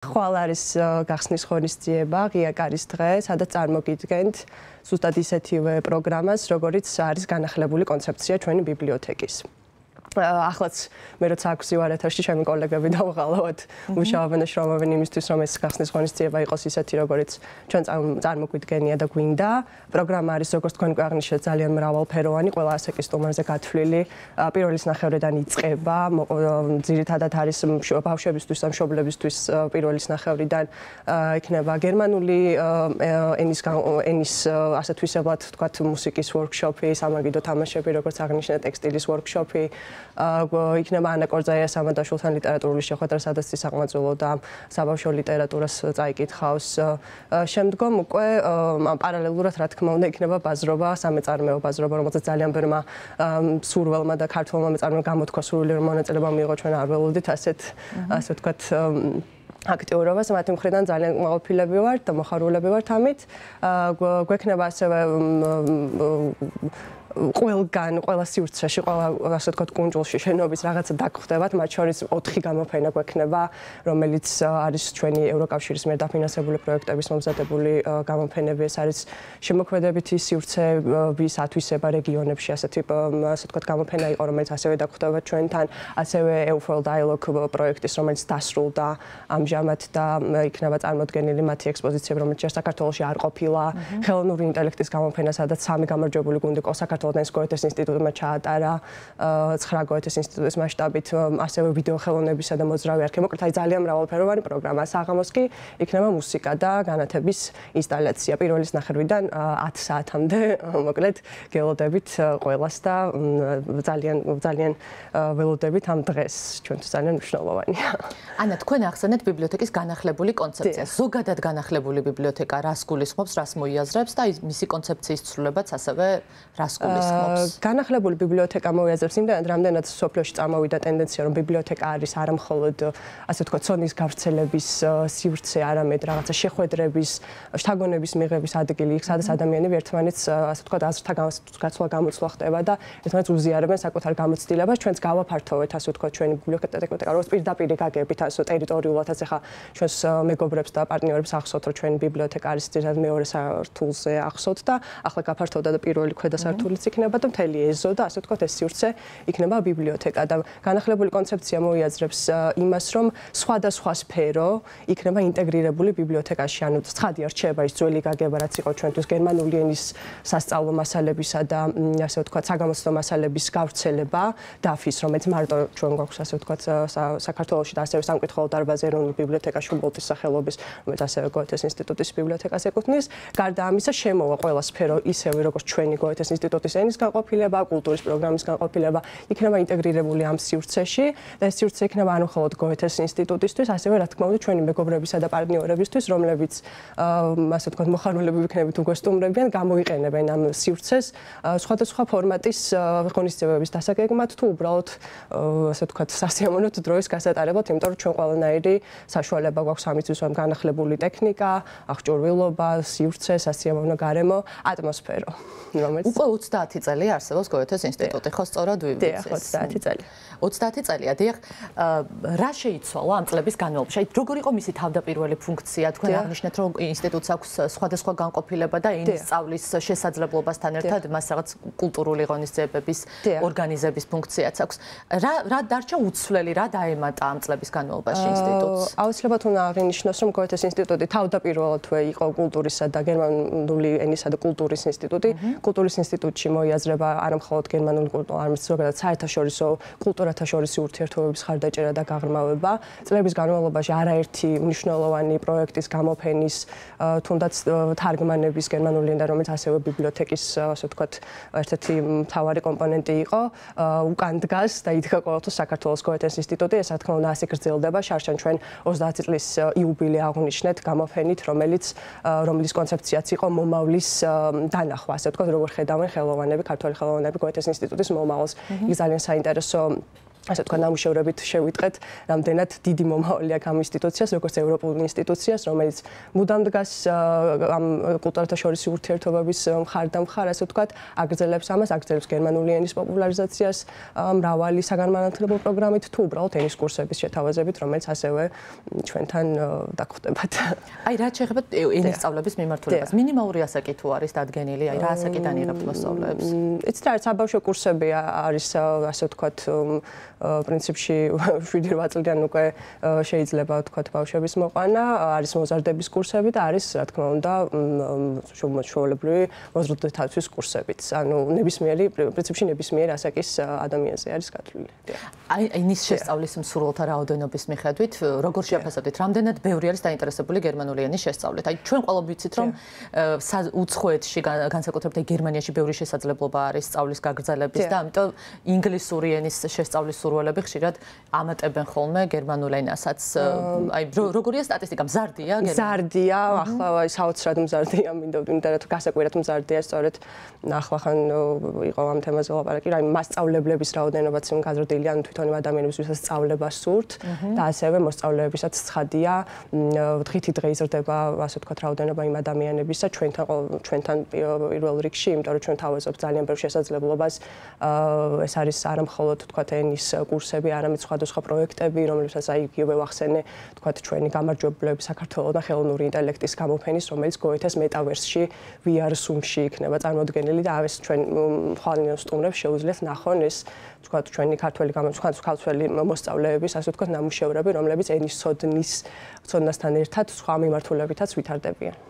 ხვალ არის გახსნის ღონისძიება, ღია კარის დღე, სადაც წარმოგიდგენთ ზუსტად ისეთივე პროგრამას, როგორიც არის განახლებული კონცეფცია ჩვენი ბიბლიოთეკის. Ახლაც მე როცა აქვს ვარ ეთერში ჩემი კოლეგები დავღალავთ მუშაობენ და შრომობენ იმისთვის რომ ეს გახსნის ღონისძიება იყოს ისეთი როგორც ჩვენ წარმოგვიდგენია და გვინდა. პროგრამა არის როგორც თქვენ აღნიშნეთ ძალიან მრავალფეროვანი, ყველა ასაკის სტუმარზე გათვლილი. პირველი ნახევრიდან იწყება, ძირითადად არის ბავშვებისთვის და მშობლებისთვის პირველი ნახევრიდან იქნება გერმანული ენის ასე თვისებად თქვათ მუსიკის ვორქშოპი, სამაგიდო თამაშები, როგორც აღნიშნეთ ტექსტილის ვორქშოპი. იქნება ანა კორძაიასამა და შულთან ლიტერატურული შეხვედრა, სადაც სისაღმაწვილო და საბავშვო ლიტერატურას წაიკითხავს. შემდგომ უკვე პარალელურად, რა თქმა უნდა, იქნება ბაზრობა, სამეწარმეო ბაზრობა, რომელსაც ძალიან ბევრმა სურველმა და ქართველმა მეწარმეებმა გამოთქვა სრულიად მონაწილეობა მიიღო, ჩვენ არ ველოდით ასე ვთქვათ აქტიურობას, მათი მხრიდან ძალიან მაღალფილები ვართ და მოხარულები ვართ ამით. გვექნება ასევე ყველა სივრცეში, ყველა ასე ვთქვათ კუნძულში შენობის რაღაცა დაგხვდებათ, მათ შორის 4 გამოფენა გვექნება, რომელიც არის ჩვენი ევროკავშირის მიერ დაფინანსებული პროექტების მომზადებული გამოფენები. ეს არის შემოქმედებითი სივრცეების ათვისება რეგიონებში, ასე ვთქვათ გამოფენა იყო, რომელიც ასევე დაგხვდება ჩვენთან, ასევე EUFOL Dialogue პროექტის, რომელიც დასრულდა ამჟამად და იქნება წარმოდგენილი მათი ექსპოზიციები, რომელიც საქართველოში არ ყოფილა, ხელოვნური ინტელექტის გამოფენა, სადაც 3 გამარჯვებული გუნდი საქართველოს გოეთეს ინსტიტუტმა ჩაატარა 9 გოეთეს ინსტიტუტის მასშტაბით, ასევე ვიდეო ხელოვნებისა და მოძრავი არქივი. მოკლედ, ძალიან მრავალფეროვანი პროგრამა. საღამოს კი იქნება მუსიკა და განათების ინსტალაცია. პირველის ნახევრიდან 10 საათამდე, მოკლედ, გელოდებით ყველას და ძალიან ველოდებით ამ დღეს. ჩვენთვის ძალიან მნიშვნელოვანია. ანა, თქვენ ახსენეთ ბიბლიოთეკის განახლებული კონცეფცია. ზოგადად განახლებული ბიბლიოთეკა რას გულისხმობს, რას მოიაზრებს და მისი კონცეფციის ცვლილებაც ასევე რას განახლებული ბიბლიოთეკა მოიაზრებს იმდენად, რამდენად სოფლიოში წამოვიდა ტენდენცია, რომ ბიბლიოთეკა არის არა მხოლოდ ასე ვთქვათ ცოდნის გავრცელების სივრცე, არამედ რაღაცა შეხვედრების, შთაგონების მიღების ადგილი, იქ სადაც ადამიანები ერთმანეთს ასე ვთქვათ აზრთა გაცვლა ხდება და ერთმანეთს უზიარებენ საკუთარ გამოცდილებას. ჩვენც გავაფართოვეთ ასე ვთქვათ ჩვენი ბიბლიოთეკა, როგორც პირდაპირ გაგებით ასე ტერიტორიულადაც ახლა ჩვენს მეგობრებს და პარტნიორებს ახსოვთ, რომ ჩვენი ბიბლიოთეკა არის ძირითადად მეორე სართულზე ახსოვთ და ახლა გაფართოვდა და პირველი ქვედა სართულიც იქნება და მთელი ეზო და ასე ვთქვათ ეს სივრცე იქნება ბიბლიოთეკა და განახლებული კონცეფცია მოიაზრებს იმას, რომ სხვადასხვა სფერო იქნება ინტეგრირებული ბიბლიოთეკაში. ანუ ცხადია რჩება ის ძველი გაგება, რაც იყო ჩვენთვის გერმანული ენის სასწავლო მასალებისა და ასე ვთქვათ საგამოცდო მასალების გავრცელება, დაფის, რომელიც მარტო ჩვენ გვაქვს ასე ვთქვათ საქართველოში და ასევე სამკითხველო დარბაზი ეროვნული ბიბლიოთეკა შუმბოლტის სახელობის, რომელიც ასევე გოეთეს ინსტიტუტის ბიბლიოთეკას ეკუთვნის. გარდა ამისა შემოვა ყველა სფერო ისევე როგორც ჩვენი გოეთეს ინსტიტუტის ენის განყოფილება, კულტურის პროგრამის განყოფილება იქნება ინტეგრირებული ამ სივრცეში და ეს სივრცე იქნება არ მხოლოდ გოეთეს ინსტიტუტისთვის, ასევე რა თქმა უნდა ჩვენი მეგობრებისა და პარტნიორებისთვის, რომლებიც ასე ვთქვათ მოხარულები ვიქნებით თუ გვესტუმრებიან, გამოიყენებენ ამ სივრცეს სხვადასხვა ფორმატის ღონისძიებების დასაგეგმად თუ უბრალოდ ასე ვთქვათ სასიამოვნო დროის გასატარებლად, იმიტომ რომ ჩვენ ყველანაირი საშუალება გვაქვს ამისთვის, რომ განახლებული ტექნიკა, აღჭურვილობა, სივრცე, სასიამოვნო გარემო, ატმოსფერო, რომელიც უკვე 30 წელი არსებობს გოეთეს ინსტიტუტი, ხო სწორად ვივიცეს? 30 წელი. 30 წელია, დიახ. რა შეიცვალა ამ წლების განმავლობაში? როგორ იყო მისი თავდაპირველი ფუნქცია? თქვენ აღნიშნეთ, რომ ინსტიტუტს აქვს სხვადასხვა განყოფილება და ენის სწავლის შესაძლებლობასთან ერთად მას რაღაც კულტურული ღონისძიებების ორგანიზების ფუნქციაც აქვს. რა დარჩა უცვლელი, რა დაემატა ამ წლების განმავლობაში ინსტიტუტს? აუცილებლად უნდა აღინიშნოს, რომ გოეთეს ინსტიტუტი თავდაპირველად იყო კულტურისა და გერმანული ენისა და კულტურის ინსტიტუტი. კულტურის ინსტიტუტში მოიაზრება არა მხოლოდ გერმანული კულტურა, არამედ ზოგადად საერთაშორისო კულტურათა შორისი ურთიერთობების ხარდაჭერა და გაღრმავება. წლების განმავლობაში არაერთი მნიშვნელოვანი პროექტის გამოფენის, თუნდაც თარგმანების გერმანული ენიდან, რომელიც ასევე ბიბლიოთეკის, ასე ვთქვათ, ერთ-ერთი მთავარი კომპონენტი იყო, უკან დგას და იდგა ყოველთვის საქართველოს გოეთეს ინსტიტუტი. ეს რა თქმა უნდა ასე გრძელდება. შარშან ჩვენ 30 წლის იუბილე აღვნიშნეთ გამოფენით, რომლის კონცეფციაც იყო მომავლის დანახვა, ასე ვთქვათ, როგორ ხედავენ ხელოვანები, ქართველი ხელოვანები გოეთეს ინსტიტუტის მომავალს. ის ძალიან საინტერესო ასე თქვა ნამუშევრებით შევიტყეთ, რამდენად დიდი მომავალი აქვს ამ ინსტიტუციას, როგორც ევროპულ ინსტიტუციას, რომელიც მუდამ დგას ამ კულტურათა შორისი ურთიერთობების მხარდამხარ, ასე თქვა, აგრძელებს ამას, აგრძელებს გერმანული ენის პოპულარიზაციას, მრავალი საგანმანათლებლო პროგრამით თუ უბრალოდ ენის კურსების შეთავაზებით, რომელიც ასევე ჩვენთან დაგხვდებათ. აი, რაც შეეხება ენის სწავლების მიმართულებას, მინიმალური ასაკი თუ არის დადგენილი, აი რა ასაკიდან იღებთ მოსწავლეებს? იცით რა, საბავშვო კურსები არის, ასე ვთქვათ, პრინციპში 7-8 წლიდან უკვე შეიძლება ვთქვათ ბავშვების მოყვანა, არის მოზარდების კურსები და არის, რა თქმა უნდა, ჩვეულებრივი მოზრდითათვის კურსებიც. ანუ ნებისმიერი, პრინციპში ნებისმიერი ასაკის ადამიანზე არის გათვლილი. აი, ენის შესწავლის მსურველთა რაოდენობის მიხედვით, როგორ შეაფასებთ, რამდენად ბევრი არის დაინტერესებული გერმანული ენის შესწავლით? აი, ჩვენ ყველამ ვიცით, რომ უცხოეთში, განსაკუთრებით გერმანიაში ბევრი შესაძლებლობა არის სწავლის გაგრძელების და ამიტომ ინგლისური ენის შესწავლის სურვილები ხშირად ამატებენ ხოლმე გერმანულ ენასაც. აი, როგორია სტატისტიკა? მზარდია გერმანული? მზარდია, ახლა საოცრად მზარდია, მინდა რომ გასაკვირად მზარდია, სწორედ ახლახან იყო ამ თემაზე ლაპარაკი, რა მასწავლებლების რაოდენობაც გაზრდილია, ანუ თვითონ ადამიანებს ვისაც სწავლება სურთ და ასევე მოსწავლეებისაც ცხადია, დღითი დღე იზრდება, ასე ვთქვათ, რაოდენობა იმ ადამიანებისა ჩვენთან პირველ რიგში, იმიტომ რომ ჩვენ თავაზობთ ძალიან ბევრ შესაძლებლობას. ეს არის არა მხოლოდ ვთქვათ ენის კურსები, არამედ სხვადასხვა პროექტები, რომლებსაც აი იგივე ვახსენე, ვთქვათ ჩვენი გამარჯვებულები საქართველოს ხელოვნური ინტელექტის გამოფენის, რომელიც გოეთეს მეტავერსში VR სუმში იქნება წარმოდგენილი და ეს ჩვენ ხვალინელ სტუმრებს შეუძლიათ ნახონ ეს ვთქვათ ჩვენი ქართველი ქართველი მოსწავლეების, ასე ვთქვათ, ნამუშევრები, რომლებიც ენის ცოდნასთან ერთად სხვა მიმართულებითაც ვითარდებიან.